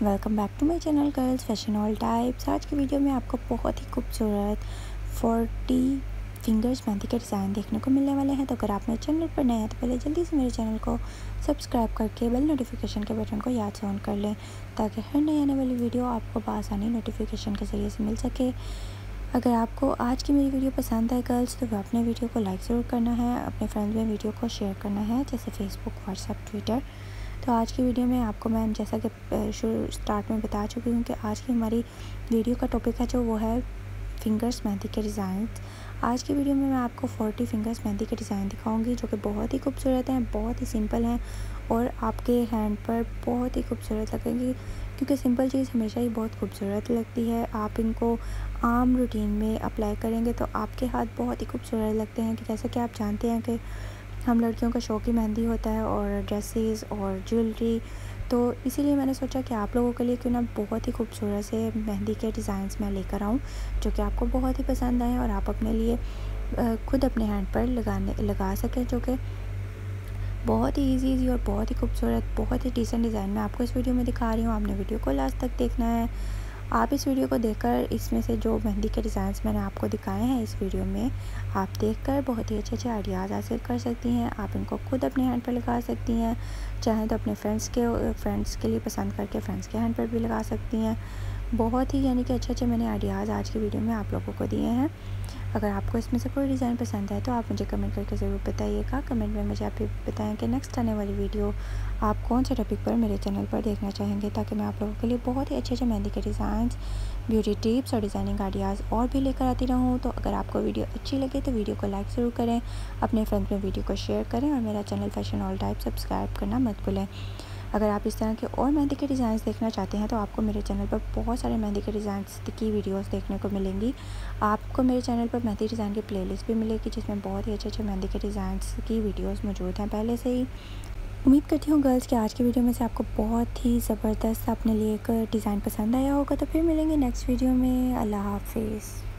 Welcome back to my channel girls fashion all types. आज की video में आपको बहुत ही खूबसूरत 40 फिंगर्स मेहंदी के डिज़ाइन देखने को मिलने वाले हैं। तो अगर आप मेरे चैनल पर नए हैं तो पहले जल्दी से मेरे चैनल को सब्सक्राइब करके बेल नोटिफिकेशन के बटन को याद से ऑन कर लें, ताकि हर नई आने वाली वीडियो आपको बआसानी नोटिफिकेशन के ज़रिए से मिल सके। अगर आपको आज की मेरी वीडियो पसंद आए गर्ल्स, तो अपने वीडियो को लाइक ज़रूर करना है, अपने फ्रेंड्स में वीडियो को शेयर करना है, जैसे फेसबुक, व्हाट्सएप, ट्विटर। तो आज की वीडियो में आपको मैं जैसा कि स्टार्ट में बता चुकी हूँ कि आज की हमारी वीडियो का टॉपिक है जो वो है फिंगर्स मेहंदी के डिज़ाइन। आज की वीडियो में मैं आपको 40 फिंगर्स मेहंदी के डिज़ाइन दिखाऊंगी, जो कि बहुत ही खूबसूरत हैं, बहुत ही सिंपल हैं और आपके हैंड पर बहुत ही खूबसूरत लगेंगी, क्योंकि सिंपल चीज़ हमेशा ही बहुत खूबसूरत लगती है। आप इनको आम रूटीन में अप्लाई करेंगे तो आपके हाथ बहुत ही खूबसूरत लगते हैं। कि जैसे कि आप जानते हैं कि हम लड़कियों का शौक ही मेहंदी होता है और ड्रेसेस और ज्वेलरी, तो इसीलिए मैंने सोचा कि आप लोगों के लिए क्यों ना बहुत ही खूबसूरत से मेहंदी के डिज़ाइंस मैं लेकर आऊँ, जो कि आपको बहुत ही पसंद आएँ और आप अपने लिए खुद अपने हैंड पर लगा सकें, जो कि बहुत ही इजी और बहुत ही खूबसूरत, बहुत ही डिसेंट डिज़ाइन मैं आपको इस वीडियो में दिखा रही हूँ। आपने वीडियो को लास्ट तक देखना है। आप इस वीडियो को देखकर इसमें से जो मेहंदी के डिज़ाइंस मैंने आपको दिखाए हैं इस वीडियो में, आप देखकर बहुत ही अच्छे आइडियाज़ हासिल कर सकती हैं। आप इनको खुद अपने हैंड पर लगा सकती हैं, चाहें तो अपने फ्रेंड्स के लिए पसंद करके फ्रेंड्स के हैंड पर भी लगा सकती हैं। बहुत ही यानी कि अच्छे मैंने आइडियाज़ आज की वीडियो में आप लोगों को दिए हैं। अगर आपको इसमें से कोई डिज़ाइन पसंद है तो आप मुझे कमेंट करके ज़रूर बताइएगा। कमेंट में मुझे आप बताएं कि नेक्स्ट आने वाली वीडियो आप कौन से टॉपिक पर मेरे चैनल पर देखना चाहेंगे, ताकि मैं आप लोगों के लिए बहुत ही अच्छे मेहंदी के डिज़ाइंस, ब्यूटी टिप्स और डिज़ाइनिंग आइडियाज़ और भी लेकर आती रहूँ। तो अगर आपको वीडियो अच्छी लगे तो वीडियो को लाइक ज़रूर करें, अपने फ्रेंड्स में वीडियो को शेयर करें और मेरा channel fashion all type subscribe करना मत भूलें। अगर आप इस तरह के और मेहंदी के डिज़ाइंस देखना चाहते हैं तो आपको मेरे चैनल पर बहुत सारे मेहंदी के डिज़ाइंस की वीडियोस देखने को मिलेंगी। आपको मेरे चैनल पर मेहंदी डिज़ाइन की प्लेलिस्ट भी मिलेगी, जिसमें बहुत ही अच्छे मेहंदी के डिज़ाइंस की वीडियोस मौजूद हैं पहले से ही। उम्मीद करती हूँ गर्ल्स कि आज की वीडियो में से आपको बहुत ही ज़बरदस्त अपने लिए एक डिज़ाइन पसंद आया होगा। तो फिर मिलेंगे नेक्स्ट वीडियो में। अल्लाह हाफिज़।